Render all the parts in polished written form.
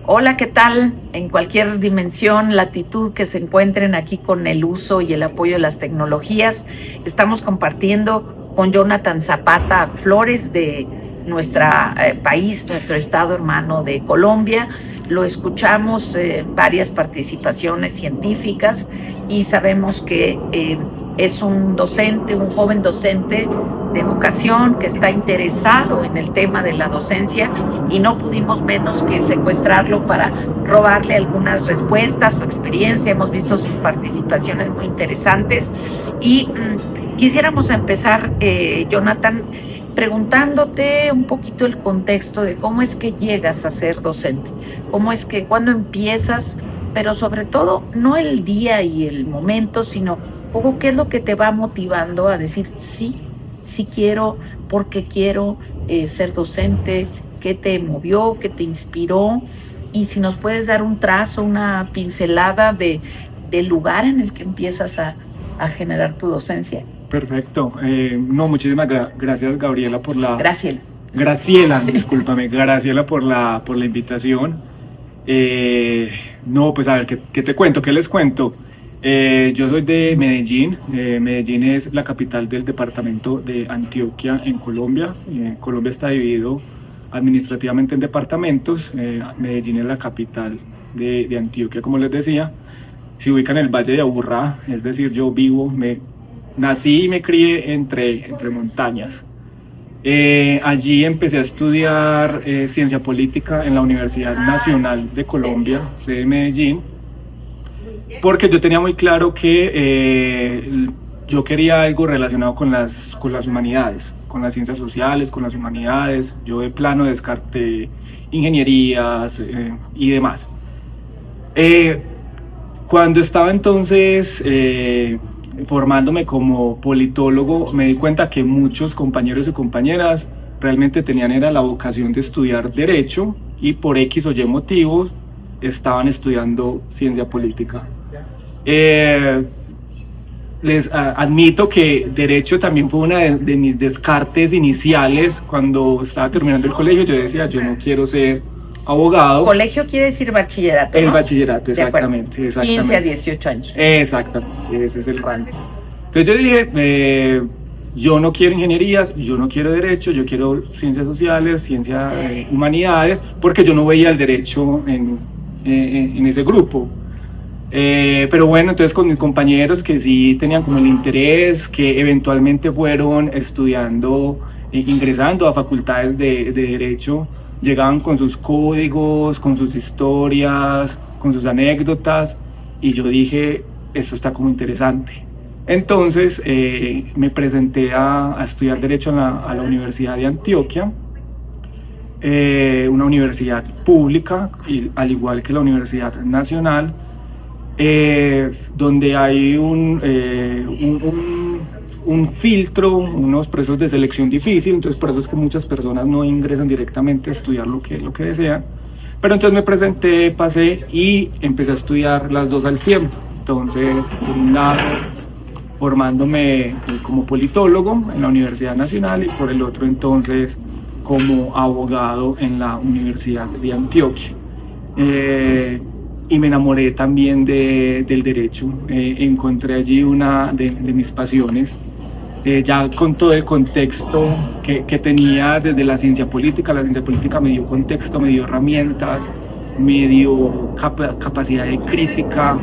Hola, ¿qué tal? En cualquier dimensión, latitud que se encuentren aquí con el uso y el apoyo de las tecnologías, estamos compartiendo con Jonathan Zapata Flores de nuestro país, nuestro estado hermano de Colombia. Lo escuchamos en varias participaciones científicas y sabemos que es un docente, un joven docente de vocación que está interesado en el tema de la docencia y no pudimos menos que secuestrarlo para robarle algunas respuestas, su experiencia. Hemos visto sus participaciones muy interesantes y quisiéramos empezar, Jonathan, preguntándote un poquito el contexto de cómo es que llegas a ser docente, cómo es que, cuándo empiezas, pero sobre todo no el día y el momento, sino poco qué es lo que te va motivando a decir sí, sí quiero, porque quiero ser docente, qué te movió, qué te inspiró, y si nos puedes dar un trazo, una pincelada del lugar en el que empiezas a generar tu docencia. Perfecto. No, muchísimas gracias, Gabriela, por la... Graciela, sí. Discúlpame, Graciela, por la invitación. No, pues a ver, ¿qué te cuento? ¿Qué les cuento? Yo soy de Medellín. Medellín es la capital del departamento de Antioquia en Colombia. Colombia está dividido administrativamente en departamentos. Medellín es la capital de Antioquia, como les decía. Se ubica en el Valle de Aburrá, es decir, yo nací y me crié entre montañas. Allí empecé a estudiar ciencia política en la Universidad Nacional de Colombia, sede de Medellín, porque yo tenía muy claro que yo quería algo relacionado con las humanidades, con las ciencias sociales, con las humanidades. Yo de plano descarté ingenierías y demás. Cuando estaba entonces formándome como politólogo, me di cuenta que muchos compañeros y compañeras realmente tenían era la vocación de estudiar Derecho y por X o Y motivos estaban estudiando Ciencia Política. Les admito que Derecho también fue una de mis descartes iniciales. Cuando estaba terminando el colegio yo decía, yo no quiero ser abogado. Colegio quiere decir bachillerato, El ¿no? bachillerato, exactamente. 15 a 18 años. Exactamente, ese es el rango. Entonces yo dije, yo no quiero ingenierías, yo no quiero derecho, yo quiero ciencias sociales, ciencias humanidades, porque yo no veía el derecho en ese grupo. Pero bueno, entonces con mis compañeros que sí tenían como el interés, que eventualmente fueron estudiando, ingresando a facultades de derecho, llegaban con sus códigos, con sus historias, con sus anécdotas, y yo dije, esto está como interesante. Entonces me presenté a estudiar Derecho a la Universidad de Antioquia, una universidad pública, al igual que la Universidad Nacional, donde hay un filtro, unos procesos de selección difícil. Entonces por eso es que muchas personas no ingresan directamente a estudiar lo que desean. Pero entonces me presenté, pasé y empecé a estudiar las dos al tiempo. Entonces, por un lado, formándome como politólogo en la Universidad Nacional y por el otro entonces como abogado en la Universidad de Antioquia. Y me enamoré también del derecho. Encontré allí una de mis pasiones, ya con todo el contexto que tenía desde la ciencia política. La ciencia política me dio contexto, me dio herramientas, me dio capacidad de crítica,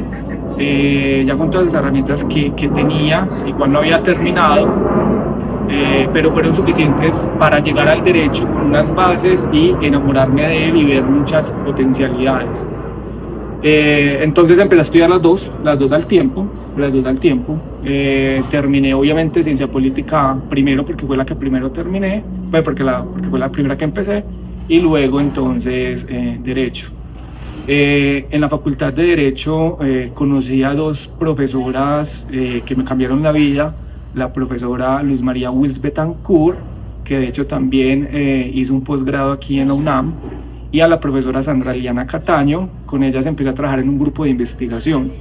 ya con todas las herramientas que tenía, igual no había terminado, pero fueron suficientes para llegar al derecho con unas bases y enamorarme de él y ver muchas potencialidades. Entonces empecé a estudiar las dos al tiempo. Terminé obviamente ciencia política primero porque fue la que primero terminé, porque fue la primera que empecé, y luego entonces derecho. En la facultad de derecho conocí a dos profesoras que me cambiaron la vida. La profesora Luz María Wills Betancourt, que de hecho también hizo un posgrado aquí en la UNAM, y a la profesora Sandra Liana Cataño. Con ellas empecé a trabajar en un grupo de investigación.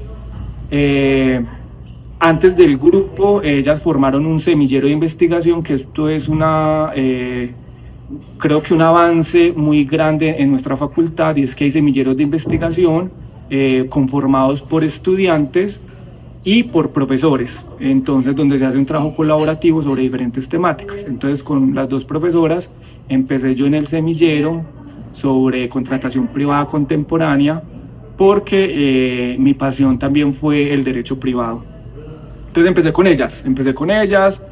Antes del grupo, ellas formaron un semillero de investigación, que esto es una creo que un avance muy grande en nuestra facultad, y es que hay semilleros de investigación conformados por estudiantes y por profesores, entonces donde se hace un trabajo colaborativo sobre diferentes temáticas. Entonces con las dos profesoras empecé yo en el semillero sobre contratación privada contemporánea, porque mi pasión también fue el derecho privado. Entonces empecé con ellas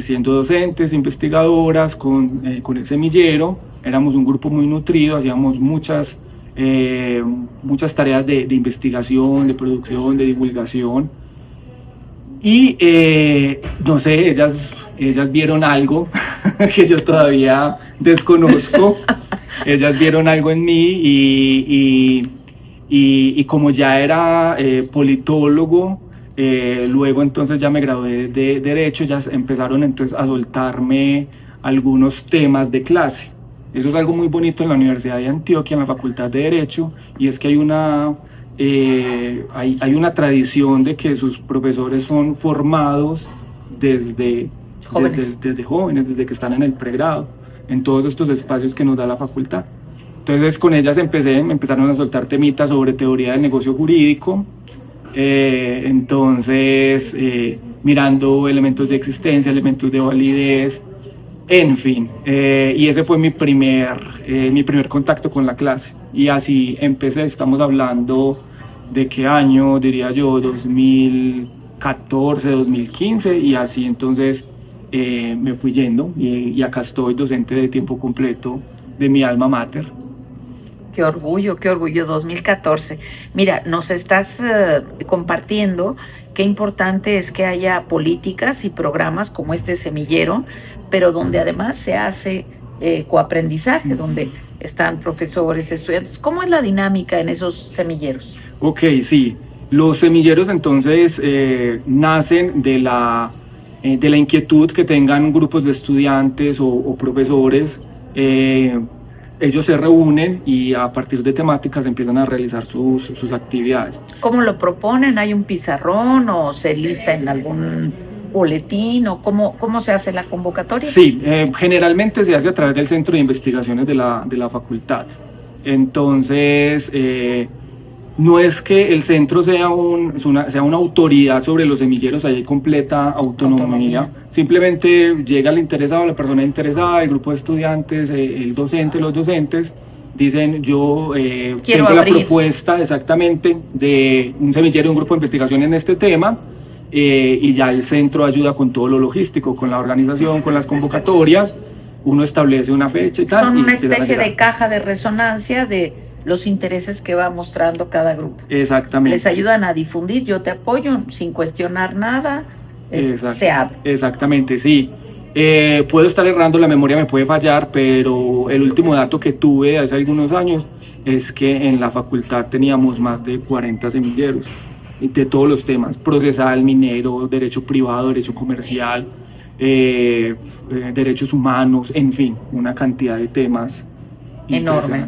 siendo docentes, investigadoras, con el semillero. Éramos un grupo muy nutrido, hacíamos muchas tareas de investigación, de producción, de divulgación. Y no sé, ellas vieron algo que yo todavía desconozco. Ellas vieron algo en mí y como ya era politólogo, luego entonces ya me gradué de Derecho, ya empezaron entonces a soltarme algunos temas de clase. Eso es algo muy bonito en la Universidad de Antioquia, en la Facultad de Derecho, y es que hay una tradición de que sus profesores son formados desde jóvenes, desde que están en el pregrado, en todos estos espacios que nos da la facultad. Entonces con ellas me empezaron a soltar temitas sobre teoría del negocio jurídico, mirando elementos de existencia, elementos de validez, en fin, y ese fue mi primer contacto con la clase, y así empecé. Estamos hablando de qué año, diría yo, 2014, 2015, y así entonces me fui yendo, y acá estoy docente de tiempo completo de mi alma mater. Qué orgullo, 2014. Mira, nos estás compartiendo qué importante es que haya políticas y programas como este semillero, pero donde además se hace coaprendizaje, donde están profesores, estudiantes. ¿Cómo es la dinámica en esos semilleros? Ok, sí. Los semilleros entonces nacen de la inquietud que tengan grupos de estudiantes o profesores. Ellos se reúnen y a partir de temáticas empiezan a realizar sus actividades. ¿Cómo lo proponen? ¿Hay un pizarrón o se lista en algún boletín o cómo se hace la convocatoria? Sí, generalmente se hace a través del Centro de Investigaciones de la facultad. Entonces, no es que el centro sea una autoridad sobre los semilleros, ahí hay completa autonomía. Simplemente llega el interesado, la persona interesada, el grupo de estudiantes, el docente, los docentes, dicen yo tengo la propuesta exactamente de un semillero, un grupo de investigación en este tema, y ya el centro ayuda con todo lo logístico, con la organización, con las convocatorias, uno establece una fecha y tal. Son una especie de caja de resonancia de los intereses que va mostrando cada grupo. Exactamente. Les ayudan a difundir, yo te apoyo sin cuestionar nada, se abre. Exactamente, sí. Puedo estar errando, la memoria me puede fallar, pero el último dato que tuve hace algunos años es que en la facultad teníamos más de 40 semilleros de todos los temas: procesal, minero, derecho privado, derecho comercial, derechos humanos, en fin, una cantidad de temas enorme.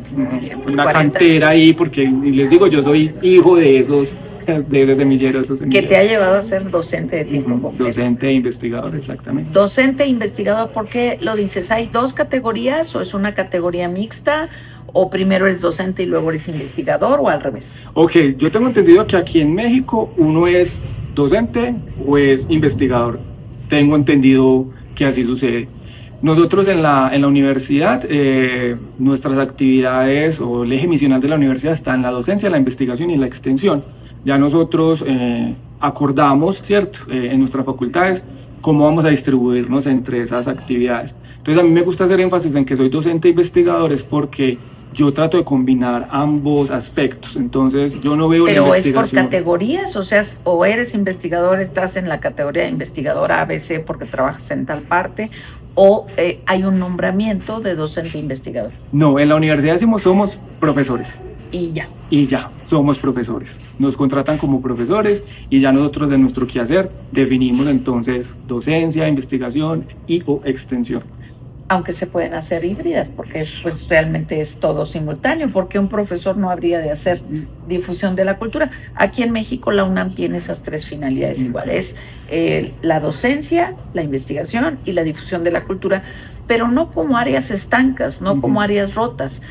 Pues una 40. Cantera ahí, porque les digo, yo soy hijo de esos semilleros. Que te ha llevado a ser docente de tiempo completo. Docente e investigador, exactamente. Docente e investigador, ¿por qué lo dices? ¿Hay dos categorías o es una categoría mixta? ¿O primero eres docente y luego eres investigador o al revés? Ok, yo tengo entendido que aquí en México uno es docente o es investigador. Tengo entendido que así sucede. Nosotros en la universidad, nuestras actividades o el eje misional de la universidad está en la docencia, la investigación y la extensión. Ya nosotros acordamos, ¿cierto?, en nuestras facultades cómo vamos a distribuirnos entre esas actividades. Entonces a mí me gusta hacer énfasis en que soy docente e investigador, es porque yo trato de combinar ambos aspectos. Entonces yo no veo la investigación. ¿Pero es por categorías? O sea, o eres investigador, estás en la categoría de investigador ABC porque trabajas en tal parte, o hay un nombramiento de docente e investigador. No, en la universidad decimos somos profesores. Y ya. Y ya, somos profesores. Nos contratan como profesores y ya nosotros de nuestro quehacer definimos entonces docencia, investigación y o extensión. aunque se pueden hacer híbridas, porque pues realmente es todo simultáneo, porque un profesor no habría de hacer difusión de la cultura. Aquí en México la UNAM tiene esas tres finalidades iguales, la docencia, la investigación y la difusión de la cultura, pero no como áreas estancas, no como áreas rotas,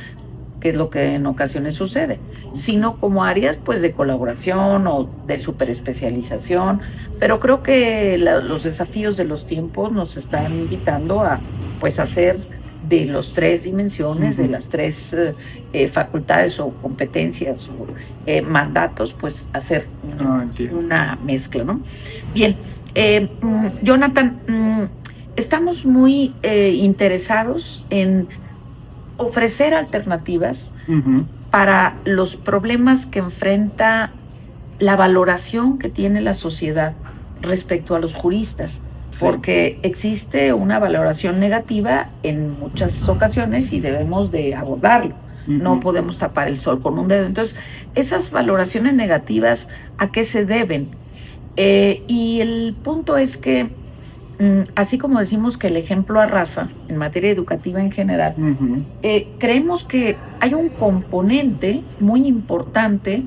que es lo que en ocasiones sucede, sino como áreas pues de colaboración o de superespecialización. Pero creo que los desafíos de los tiempos nos están invitando a pues hacer de las tres dimensiones, de las tres facultades o competencias o mandatos, pues hacer una mezcla, ¿no? Bien, Jonathan, estamos muy interesados en ofrecer alternativas para los problemas que enfrenta la valoración que tiene la sociedad respecto a los juristas, porque existe una valoración negativa en muchas ocasiones y debemos de abordarlo. No podemos tapar el sol con un dedo. Entonces, esas valoraciones negativas, ¿a qué se deben? Y el punto es que así como decimos que el ejemplo arrasa en materia educativa en general, creemos que hay un componente muy importante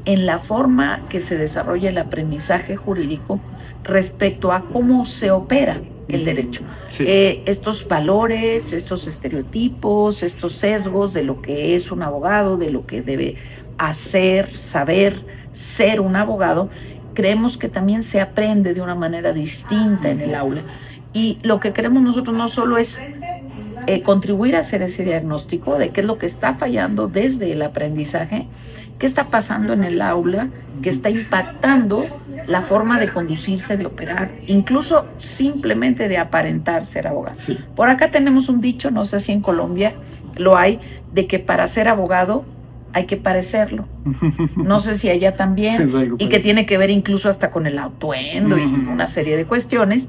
en la forma que se desarrolla el aprendizaje jurídico respecto a cómo se opera el derecho. Estos valores, estos estereotipos, estos sesgos de lo que es un abogado, de lo que debe hacer, saber, ser un abogado, creemos que también se aprende de una manera distinta en el aula. Y lo que queremos nosotros no solo es contribuir a hacer ese diagnóstico de qué es lo que está fallando desde el aprendizaje, qué está pasando en el aula, que está impactando la forma de conducirse, de operar, incluso simplemente de aparentar ser abogado. Por acá tenemos un dicho, no sé si en Colombia lo hay, de que para ser abogado hay que parecerlo. No sé si allá también, y que tiene que ver incluso hasta con el atuendo y una serie de cuestiones,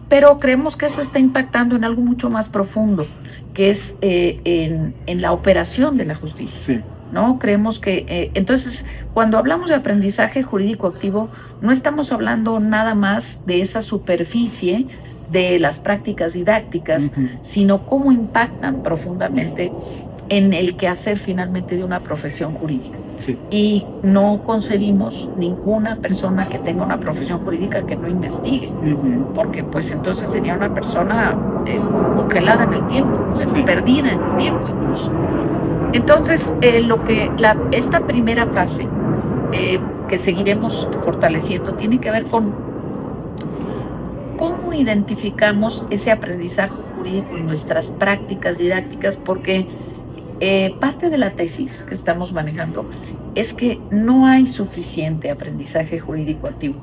pero creemos que eso está impactando en algo mucho más profundo, que es en la operación de la justicia. ¿No? Creemos que, entonces, cuando hablamos de aprendizaje jurídico activo, no estamos hablando nada más de esa superficie de las prácticas didácticas, sino cómo impactan profundamente en el quehacer finalmente de una profesión jurídica. Y no concebimos ninguna persona que tenga una profesión jurídica que no investigue, porque pues entonces sería una persona congelada en el tiempo, perdida en el tiempo incluso. Entonces, esta primera fase que seguiremos fortaleciendo tiene que ver con cómo identificamos ese aprendizaje jurídico en nuestras prácticas didácticas, porque parte de la tesis que estamos manejando es que no hay suficiente aprendizaje jurídico activo.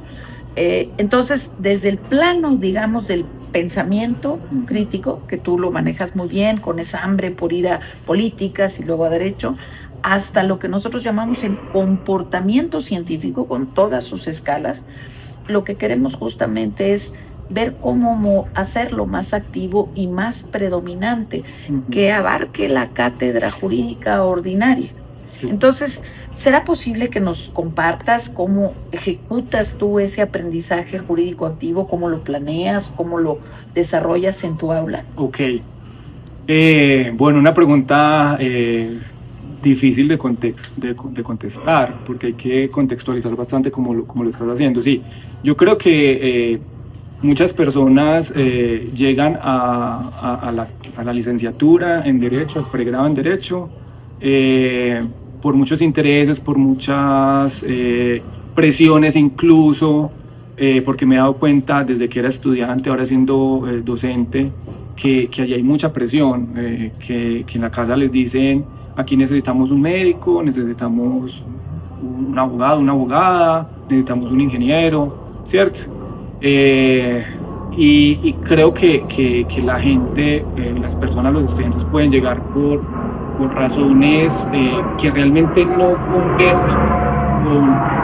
Entonces, desde el plano, digamos, del pensamiento crítico, que tú lo manejas muy bien, con esa hambre por ir a políticas y luego a derecho, hasta lo que nosotros llamamos el comportamiento científico con todas sus escalas, lo que queremos justamente es ver cómo hacerlo más activo y más predominante, que abarque la cátedra jurídica ordinaria. Entonces, ¿será posible que nos compartas cómo ejecutas tú ese aprendizaje jurídico activo, cómo lo planeas, cómo lo desarrollas en tu aula? Ok. Bueno, una pregunta difícil de contestar, porque hay que contextualizar bastante como lo estás haciendo. Sí, yo creo que muchas personas llegan a la licenciatura en Derecho, al pregrado en Derecho, por muchos intereses, por muchas presiones incluso, porque me he dado cuenta desde que era estudiante, ahora siendo docente, que allí hay mucha presión, que en la casa les dicen, aquí necesitamos un médico, necesitamos un abogado, una abogada, necesitamos un ingeniero, ¿cierto? Y creo que la gente, las personas, los estudiantes pueden llegar por razones que realmente no conversan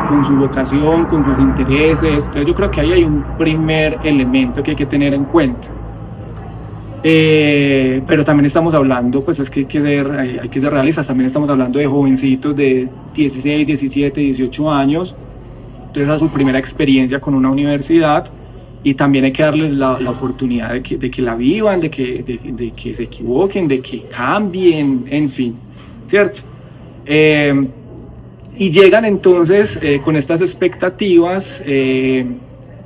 con su vocación, con sus intereses. Entonces yo creo que ahí hay un primer elemento que hay que tener en cuenta. Pero también estamos hablando, pues es que hay que ser realistas, también estamos hablando de jovencitos de 16, 17, 18 años, entonces a su primera experiencia con una universidad, y también hay que darles la oportunidad de que la vivan, de que se equivoquen, de que cambien, en fin, ¿cierto? Y llegan entonces con estas expectativas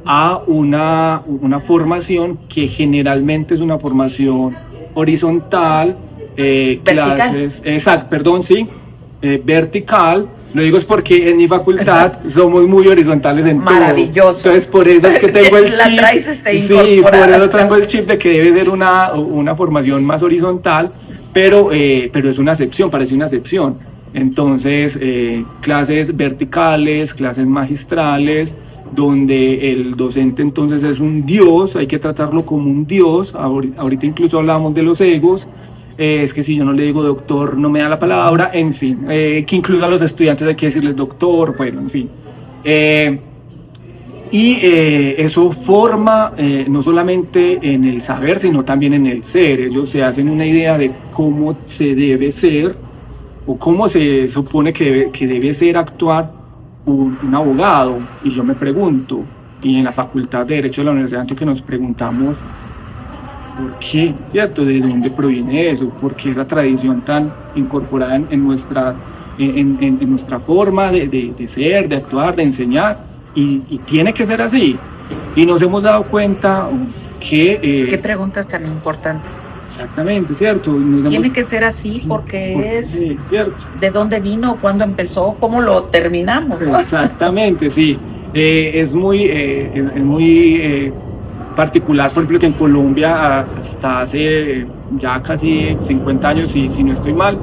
a una formación que generalmente es una formación horizontal, clases, exacto, perdón, sí, vertical. Lo digo es porque en mi facultad somos muy horizontales en todo. Maravilloso. Entonces por eso es que tengo el la chip. Traes Sí, por eso traigo el chip de que debe ser una formación más horizontal, pero es una excepción, parece una excepción. Entonces, clases verticales, clases magistrales, donde el docente entonces es un dios, hay que tratarlo como un dios. Ahorita incluso hablamos de los egos. Es que si yo no le digo doctor no me da la palabra, en fin, que incluso a los estudiantes hay que decirles doctor, bueno, en fin. Eso forma no solamente en el saber, sino también en el ser. Ellos se hacen una idea de cómo se debe ser o cómo se supone que debe ser actuar un abogado. Y yo me pregunto, y en la Facultad de Derecho de la Universidad de Antioquia nos preguntamos, ¿por qué? ¿Cierto? ¿De dónde proviene eso? ¿Por qué esa tradición tan incorporada en nuestra forma de ser, de actuar, de enseñar? Y tiene que ser así. Y nos hemos dado cuenta que... ¿Qué preguntas tan importantes? Exactamente, ¿cierto? Tiene que ser así porque es... Sí, ¿cierto? ¿De dónde vino? ¿Cuándo empezó? ¿Cómo lo terminamos? ¿No? Exactamente, sí. Es muy particular, por ejemplo, que en Colombia hasta hace ya casi 50 años, si no estoy mal,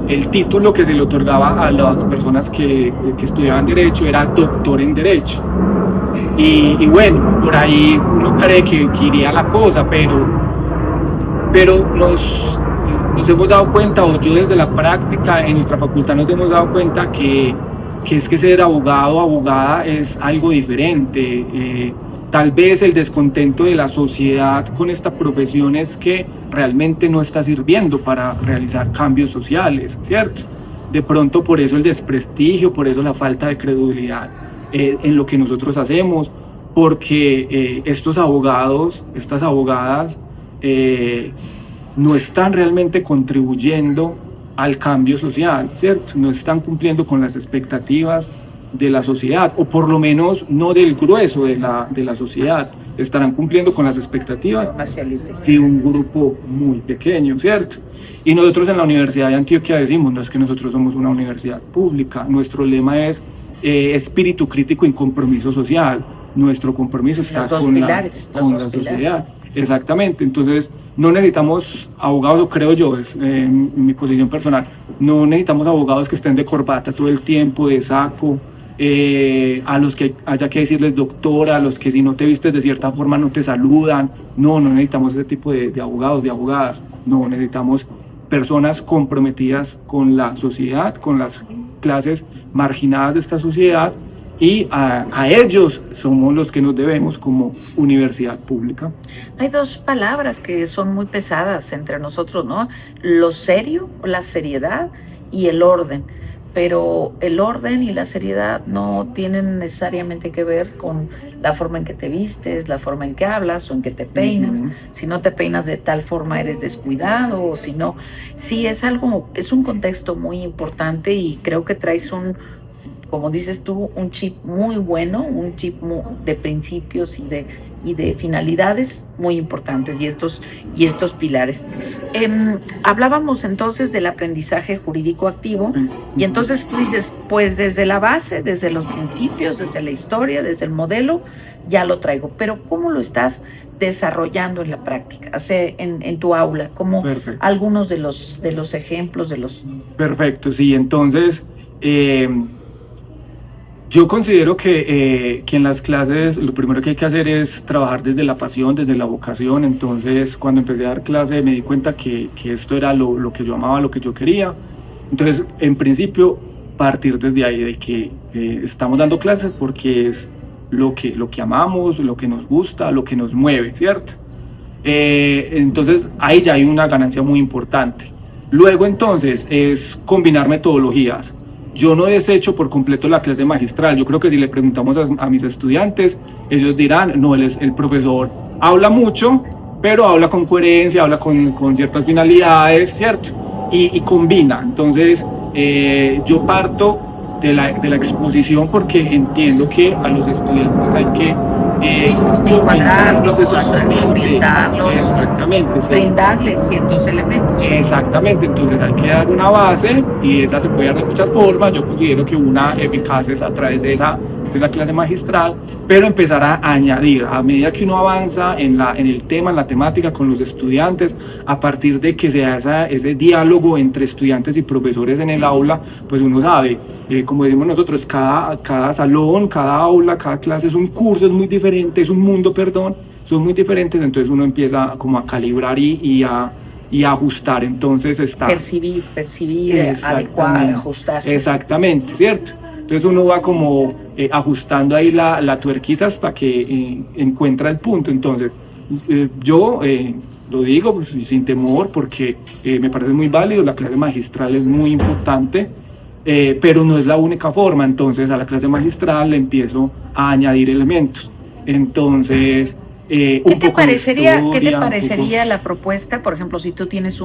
el título que se le otorgaba a las personas que estudiaban Derecho era doctor en Derecho. Y bueno, por ahí uno cree que iría la cosa, pero nos hemos dado cuenta, o yo desde la práctica en nuestra facultad nos hemos dado cuenta que es que ser abogado o abogada es algo diferente. Tal vez el descontento de la sociedad con esta profesión es que realmente no está sirviendo para realizar cambios sociales, ¿cierto? De pronto por eso el desprestigio, por eso la falta de credibilidad en lo que nosotros hacemos, porque estos abogados, estas abogadas no están realmente contribuyendo al cambio social, ¿cierto? No están cumpliendo con las expectativas de la sociedad, o por lo menos no del grueso de la sociedad. Estarán cumpliendo con las expectativas de un grupo muy pequeño, ¿cierto? Y nosotros en la Universidad de Antioquia decimos, no es que nosotros somos una universidad pública, nuestro lema es espíritu crítico y compromiso social. Nuestro compromiso está con la sociedad. Exactamente, entonces no necesitamos abogados, o creo yo, es mi posición personal, no necesitamos abogados que estén de corbata todo el tiempo, de saco, a los que haya que decirles doctora, a los que si no te vistes de cierta forma no te saludan. No necesitamos ese tipo de abogados, de abogadas. No, necesitamos personas comprometidas con la sociedad, con las clases marginadas de esta sociedad, y a ellos somos los que nos debemos como universidad pública. Hay dos palabras que son muy pesadas entre nosotros, ¿no? Lo serio, la seriedad, y el orden. Pero el orden y la seriedad no tienen necesariamente que ver con la forma en que te vistes, la forma en que hablas o en que te peinas. Si no te peinas de tal forma eres descuidado, o si no, sí es un contexto muy importante, y creo que traes como dices tú, un chip muy bueno, un chip de principios y de finalidades muy importantes, y estos pilares. Hablábamos entonces del aprendizaje jurídico activo, y entonces tú dices, pues desde la base, desde los principios, desde la historia, desde el modelo, ya lo traigo, pero ¿cómo lo estás desarrollando en la práctica, en tu aula? Como algunos de los ejemplos de los... Perfecto, sí, entonces... yo considero que en las clases lo primero que hay que hacer es trabajar desde la pasión, desde la vocación. Entonces, cuando empecé a dar clase me di cuenta que esto era lo que yo amaba, lo que yo quería. Entonces, en principio, partir desde ahí, de que estamos dando clases porque es lo que amamos, lo que nos gusta, lo que nos mueve, ¿cierto? Entonces, ahí ya hay una ganancia muy importante. Luego, entonces, es combinar metodologías. yo no desecho por completo la clase magistral. Yo creo que si le preguntamos a mis estudiantes, ellos dirán, no, el profesor habla mucho, pero habla con coherencia, habla con ciertas finalidades, ¿cierto? Y combina. Entonces, yo parto de la exposición porque entiendo que a los estudiantes hay que encuadrarlos, orientarlos, exactamente, sí. Brindarles ciertos elementos. Exactamente, entonces hay que dar una base y esa se puede dar de muchas formas. Yo considero que una eficaz es a través de esa clase magistral, pero empezar a añadir a medida que uno avanza en el tema, en la temática con los estudiantes, a partir de que sea ese diálogo entre estudiantes y profesores en el aula, pues uno sabe, como decimos nosotros, cada salón, cada aula, cada clase es un curso, es muy diferente, es un mundo, perdón, son muy diferentes, entonces uno empieza como a calibrar y a ajustar, entonces está... Percibir, adecuar, ajustar. Exactamente, ¿cierto? Entonces uno va como ajustando ahí la tuerquita hasta que encuentra el punto. Entonces yo lo digo pues, sin temor porque me parece muy válido, la clase magistral es muy importante, pero no es la única forma. Entonces a la clase magistral le empiezo a añadir elementos. Entonces... ¿Qué te parecería la propuesta? Por ejemplo, si tú tienes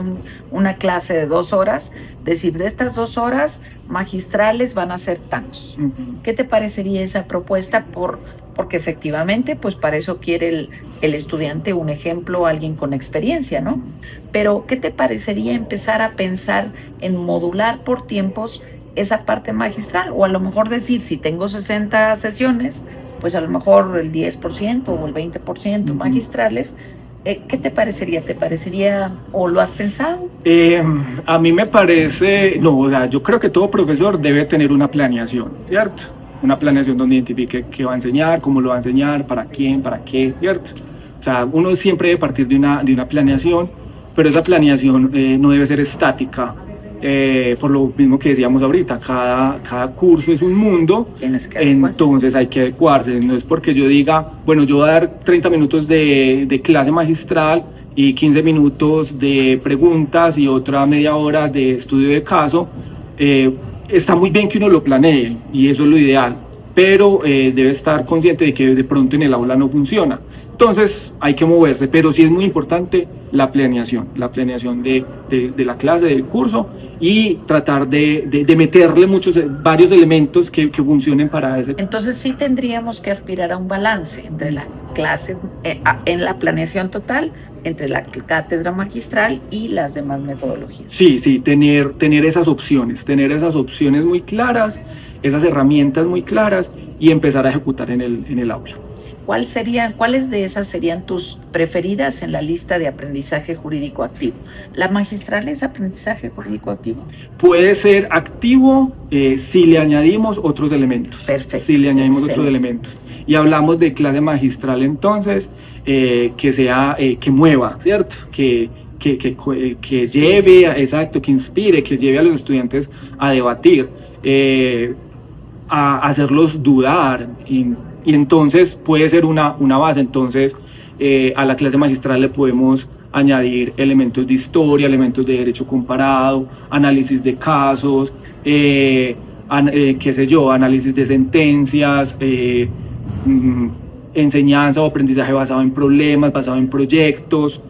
una clase de 2 horas, decir, de estas 2 horas magistrales van a ser tantos. ¿Qué te parecería esa propuesta? Porque efectivamente, pues para eso quiere el estudiante un ejemplo, alguien con experiencia, ¿no? Pero, ¿qué te parecería empezar a pensar en modular por tiempos esa parte magistral? O a lo mejor decir, si tengo 60 sesiones, pues a lo mejor el 10% o el 20% magistrales. ¿Qué te parecería? ¿Te parecería o lo has pensado? A mí me parece, no, o sea, yo creo que todo profesor debe tener una planeación, ¿cierto? Una planeación donde identifique qué va a enseñar, cómo lo va a enseñar, para quién, para qué, ¿cierto? O sea, uno siempre debe partir de una planeación, pero esa planeación no debe ser estática. Por lo mismo que decíamos ahorita, cada curso es un mundo, entonces hay que adecuarse. No es porque yo diga, bueno, yo voy a dar 30 minutos de clase magistral y 15 minutos de preguntas y otra media hora de estudio de caso. Está muy bien que uno lo planee y eso es lo ideal, pero debe estar consciente de que de pronto en el aula no funciona. Entonces hay que moverse, pero sí es muy importante la planeación de la clase, del curso, y tratar de meterle varios elementos que funcionen para ese. Entonces sí tendríamos que aspirar a un balance entre la clase, en la planeación total, entre la cátedra magistral y las demás metodologías. Sí, tener esas opciones muy claras, esas herramientas muy claras y empezar a ejecutar en el aula. ¿Cuáles de esas serían tus preferidas en la lista de aprendizaje jurídico activo? ¿La magistral es aprendizaje jurídico activo? Puede ser activo si le añadimos otros elementos. Perfecto. Si le añadimos otros elementos. Y hablamos de clase magistral entonces, que mueva, ¿cierto? Que lleve, exacto, que inspire, que lleve a los estudiantes a debatir, a hacerlos dudar. Y entonces puede ser una base. Entonces a la clase magistral le podemos añadir elementos de historia, elementos de derecho comparado, análisis de casos, análisis de sentencias, enseñanza o aprendizaje basado en problemas, basado en proyectos.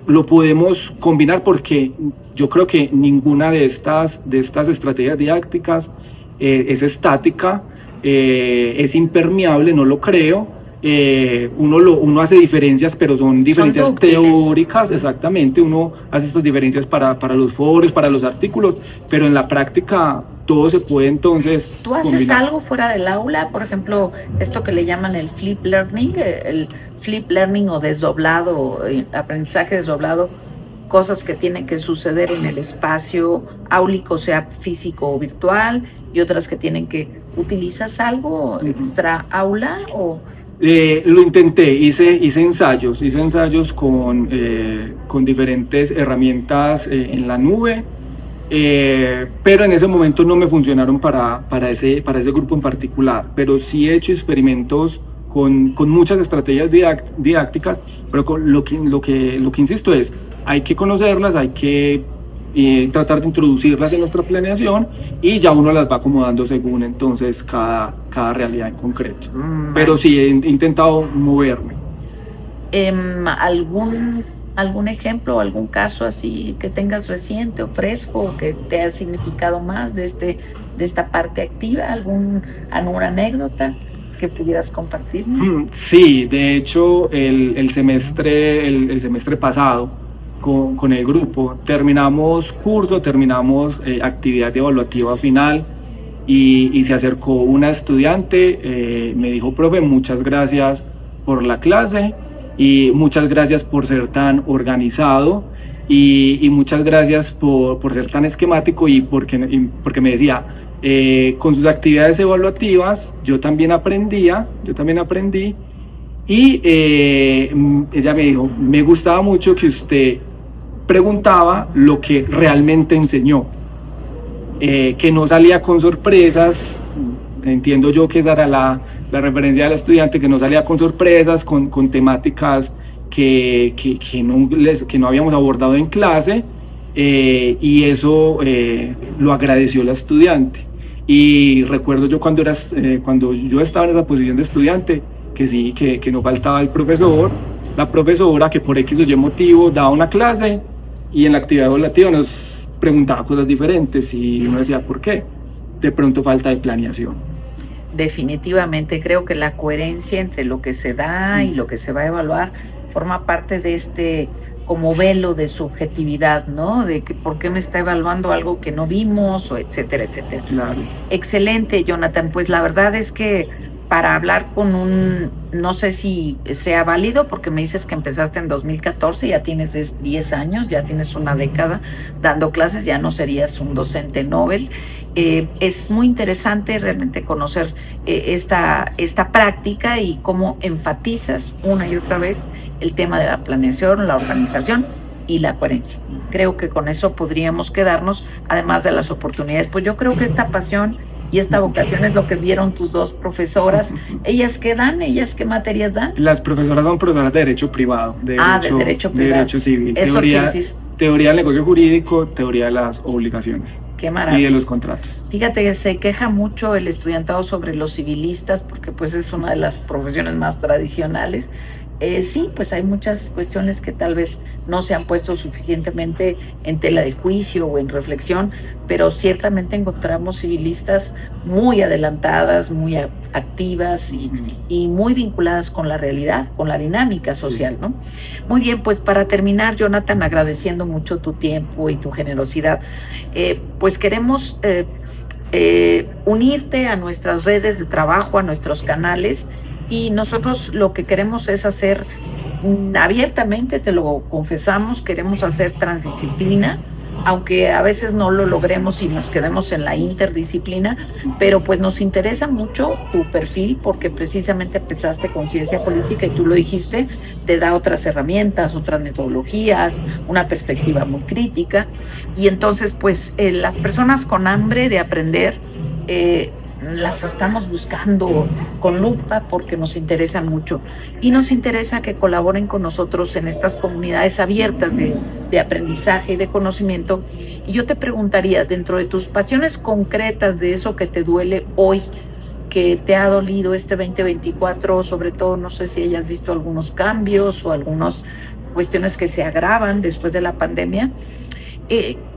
Lo podemos combinar porque yo creo que ninguna de estas estrategias didácticas es estática. Es impermeable, no lo creo. Uno hace diferencias, pero son diferencias teóricas, exactamente. Uno hace estas diferencias para los foros, para los artículos, pero en la práctica todo se puede entonces ¿Tú haces combinar algo fuera del aula? Por ejemplo, esto que le llaman el flip learning o desdoblado, aprendizaje desdoblado, cosas que tienen que suceder en el espacio áulico, sea físico o virtual, y otras que tienen que... ¿Utilizas algo extra aula o...? Lo intenté, hice ensayos con diferentes herramientas en la nube, pero en ese momento no me funcionaron para ese grupo en particular, pero sí he hecho experimentos con muchas estrategias didácticas, pero lo que insisto es, hay que conocerlas, hay que y tratar de introducirlas en nuestra planeación y ya uno las va acomodando según entonces cada realidad en concreto. Pero sí, he intentado moverme. ¿Algún ejemplo, algún caso así que tengas reciente o fresco que te haya significado más de esta parte activa? ¿Alguna anécdota que pudieras compartirnos? Sí, de hecho el semestre pasado con el grupo terminamos curso, terminamos actividad evaluativa final y se acercó una estudiante, me dijo: profe, muchas gracias por la clase y muchas gracias por ser tan organizado y muchas gracias por ser tan esquemático y porque me decía, con sus actividades evaluativas yo también aprendí y ella me dijo: me gustaba mucho que usted preguntaba lo que realmente enseñó, que no salía con sorpresas. Entiendo yo que esa era la referencia del estudiante, que no salía con sorpresas, con temáticas que no habíamos abordado en clase, y eso lo agradeció la estudiante. Y recuerdo yo cuando yo estaba en esa posición de estudiante, que sí, que no faltaba el profesor, la profesora que por X o Y motivo daba una clase y en la actividad evaluativa nos preguntaba cosas diferentes y uno decía: ¿por qué? De pronto falta de planeación. Definitivamente creo que la coherencia entre lo que se da y lo que se va a evaluar forma parte de este como velo de subjetividad, ¿no? De que por qué me está evaluando algo que no vimos, o etcétera, etcétera. Claro. Excelente, Jonathan. Pues la verdad es que para hablar no sé si sea válido, porque me dices que empezaste en 2014, ya tienes 10 años, ya tienes una década dando clases, ya no serías un docente Nobel. Es muy interesante realmente conocer esta práctica y cómo enfatizas una y otra vez el tema de la planeación, la organización y la coherencia. Creo que con eso podríamos quedarnos, además de las oportunidades. Pues yo creo que esta pasión y esta vocación es lo que vieron tus dos profesoras. ¿Ellas qué dan? ¿Ellas qué materias dan? Las profesoras son profesoras de Derecho Privado. De Derecho Privado. De Derecho Civil. ¿Eso Teoría del negocio jurídico, teoría de las obligaciones. Qué maravilla. Y de los contratos. Fíjate que se queja mucho el estudiantado sobre los civilistas, porque pues es una de las profesiones más tradicionales. Sí, pues hay muchas cuestiones que tal vez no se han puesto suficientemente en tela de juicio o en reflexión, pero ciertamente encontramos civilistas muy adelantadas, muy activas y muy vinculadas con la realidad, con la dinámica social, ¿no? Muy bien, pues para terminar, Jonathan, agradeciendo mucho tu tiempo y tu generosidad, pues queremos unirte a nuestras redes de trabajo, a nuestros canales. Y nosotros lo que queremos es hacer abiertamente, te lo confesamos, queremos hacer transdisciplina, aunque a veces no lo logremos y nos quedemos en la interdisciplina, pero pues nos interesa mucho tu perfil porque precisamente empezaste con ciencia política y tú lo dijiste, te da otras herramientas, otras metodologías, una perspectiva muy crítica. Y entonces pues las personas con hambre de aprender, las estamos buscando con lupa porque nos interesa mucho y nos interesa que colaboren con nosotros en estas comunidades abiertas de aprendizaje y de conocimiento. Y yo te preguntaría, dentro de tus pasiones concretas, de eso que te duele hoy, que te ha dolido este 2024, sobre todo, no sé si hayas visto algunos cambios o algunas cuestiones que se agravan después de la pandemia,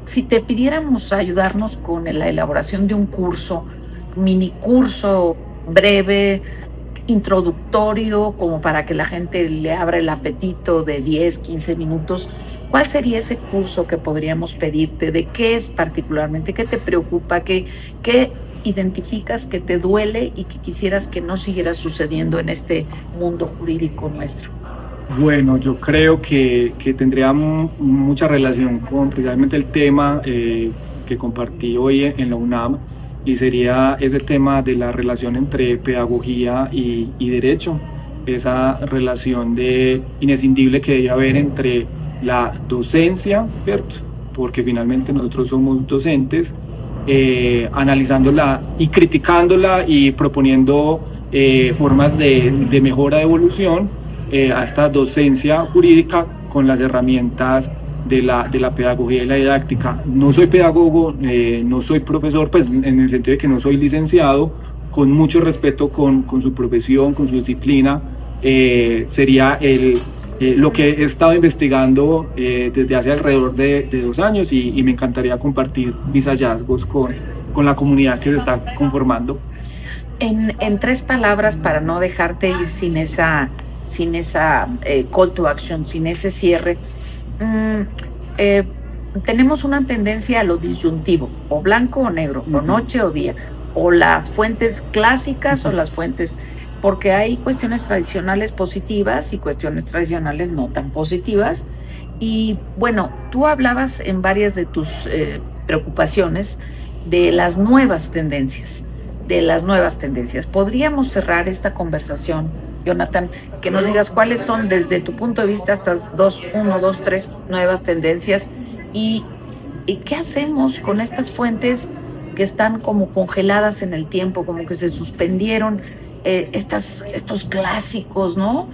si te pidiéramos ayudarnos con la elaboración de un curso, mini curso breve, introductorio, como para que la gente le abra el apetito de 10, 15 minutos, ¿cuál sería ese curso que podríamos pedirte? ¿De qué es particularmente? ¿Qué te preocupa? ¿Qué identificas que te duele y que quisieras que no siguiera sucediendo en este mundo jurídico nuestro? Bueno, yo creo que tendría mucha relación con precisamente el tema que compartí hoy en la UNAM, y sería ese tema de la relación entre pedagogía y derecho, esa relación inescindible que debe haber entre la docencia, ¿cierto? Porque finalmente nosotros somos docentes, analizándola y criticándola y proponiendo formas de mejora, de evolución, a esta docencia jurídica con las herramientas de la pedagogía y la didáctica. No soy pedagogo, no soy profesor, pues en el sentido de que no soy licenciado, con mucho respeto con su profesión, con su disciplina. Sería lo que he estado investigando desde hace alrededor de 2 años y me encantaría compartir mis hallazgos con la comunidad que se está conformando. En 3 palabras, para no dejarte ir sin esa call to action, sin ese cierre, tenemos una tendencia a lo disyuntivo, o blanco o negro, o noche o día, o las fuentes clásicas o las fuentes, porque hay cuestiones tradicionales positivas y cuestiones tradicionales no tan positivas. Y bueno, tú hablabas en varias de tus preocupaciones de las nuevas tendencias, ¿Podríamos cerrar esta conversación, Jonathan, que nos digas cuáles son desde tu punto de vista estas 1, 2, 3 nuevas tendencias y qué hacemos con estas fuentes que están como congeladas en el tiempo, como que se suspendieron, estos clásicos, ¿no?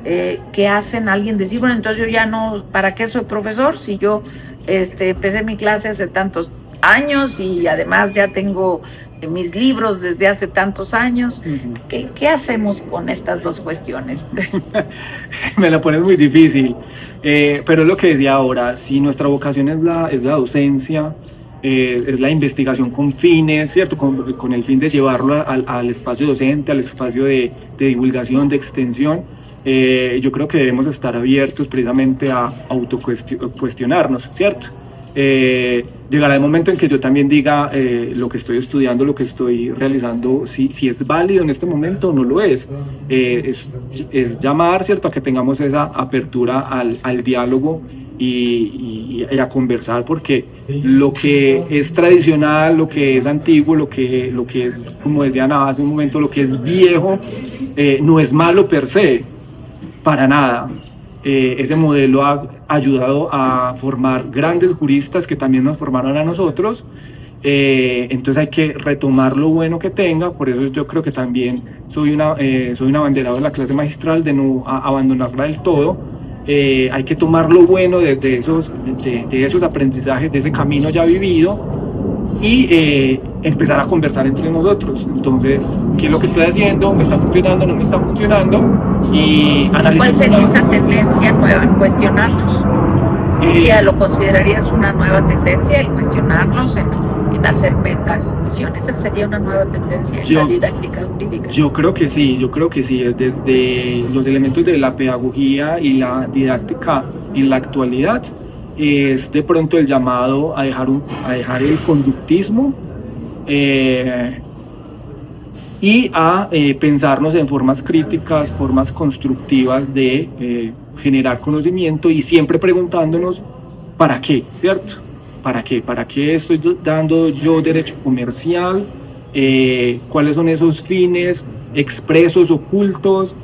Que hacen a alguien decir, bueno, entonces yo ya no, ¿para qué soy profesor? Si yo empecé mi clase hace tantos años y además ya tengo mis libros desde hace tantos años. ¿Qué hacemos con estas 2 cuestiones? Me la pones muy difícil, pero es lo que decía ahora, si nuestra vocación es la docencia, es la investigación con fines, ¿cierto? Con el fin de llevarlo al espacio docente, al espacio de divulgación, de extensión. Yo creo que debemos estar abiertos precisamente a autocuestionarnos, ¿cierto? Llegará el momento en que yo también diga lo que estoy estudiando, lo que estoy realizando, si es válido en este momento o no lo es. Es llamar, ¿cierto?, a que tengamos esa apertura al diálogo y a conversar, porque lo que es tradicional, lo que es antiguo, lo que es, como decía Nava hace un momento, lo que es viejo, no es malo per se, para nada. Ese modelo ha ayudado a formar grandes juristas que también nos formaron a nosotros. Entonces hay que retomar lo bueno que tenga. Por eso yo creo que también soy un abanderado de la clase magistral, de no abandonarla del todo. Hay que tomar lo bueno de esos aprendizajes, de ese camino ya vivido, y empezar a conversar entre nosotros. Entonces, ¿qué es lo que estoy haciendo? ¿Me está funcionando? ¿No me está funcionando? Y analizar. ¿Cuál sería esa tendencia nueva en cuestionarnos? ¿Lo considerarías una nueva tendencia el cuestionarnos, en hacer metaconclusiones? ¿Esa sería una nueva tendencia en la didáctica jurídica? Yo creo que sí. Desde los elementos de la pedagogía y la didáctica en la actualidad, es de pronto el llamado a dejar el conductismo y a pensarnos en formas críticas, formas constructivas de generar conocimiento, y siempre preguntándonos ¿para qué? ¿Cierto? ¿Para qué? ¿Para qué estoy dando yo derecho comercial? ¿Cuáles son esos fines expresos, ocultos?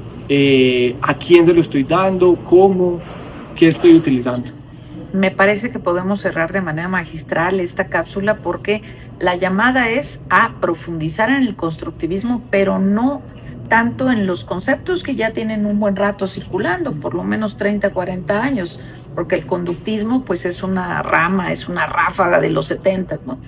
¿A quién se lo estoy dando? ¿Cómo? ¿Qué estoy utilizando? Me parece que podemos cerrar de manera magistral esta cápsula, porque la llamada es a profundizar en el constructivismo, pero no tanto en los conceptos que ya tienen un buen rato circulando, por lo menos 30, 40 años, porque el conductismo pues es una rama, es una ráfaga de los 70, ¿no?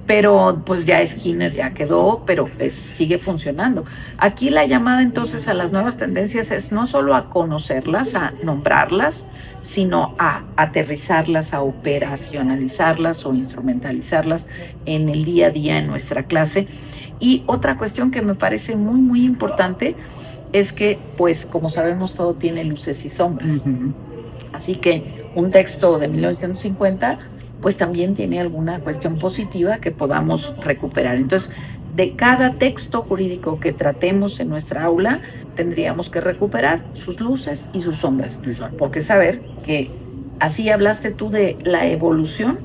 Pero pues ya Skinner ya quedó, pero sigue funcionando. Aquí la llamada entonces a las nuevas tendencias es no solo a conocerlas, a nombrarlas, sino a aterrizarlas, a operacionalizarlas o instrumentalizarlas en el día a día en nuestra clase. Y otra cuestión que me parece muy, muy importante es que, pues, como sabemos, todo tiene luces y sombras. Así que un texto de 1950 pues también tiene alguna cuestión positiva que podamos recuperar. Entonces, de cada texto jurídico que tratemos en nuestra aula, tendríamos que recuperar sus luces y sus sombras. Exacto. Porque saber que, así hablaste tú de la evolución,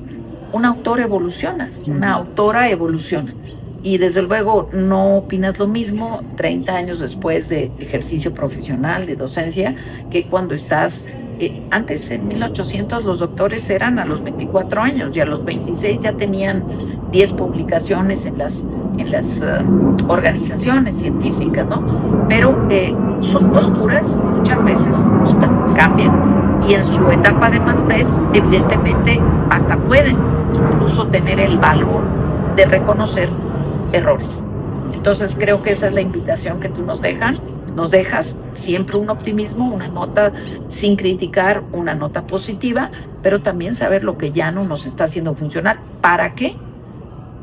un autor evoluciona, una autora evoluciona. Y desde luego no opinas lo mismo 30 años después de ejercicio profesional, de docencia, que cuando estás... Antes, en 1800, los doctores eran a los 24 años y a los 26 ya tenían 10 publicaciones en las organizaciones científicas, ¿no? Pero sus posturas muchas veces mutan, cambian, y en su etapa de madurez, evidentemente, hasta pueden incluso tener el valor de reconocer errores. Entonces creo que esa es la invitación que tú nos dejas siempre un optimismo, una nota sin criticar, una nota positiva, pero también saber lo que ya no nos está haciendo funcionar. ¿Para qué?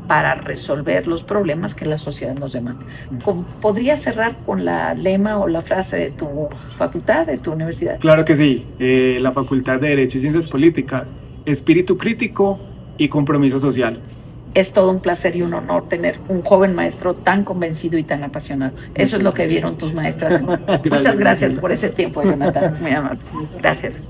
Para resolver los problemas que la sociedad nos demanda. ¿Podrías cerrar con la lema o la frase de tu facultad, de tu universidad? Claro que sí, la Facultad de Derecho y Ciencias Políticas, espíritu crítico y compromiso social. Es todo un placer y un honor tener un joven maestro tan convencido y tan apasionado. Eso es lo que vieron tus maestras. Muchas gracias por ese tiempo, Jonathan. Muy amable. Gracias.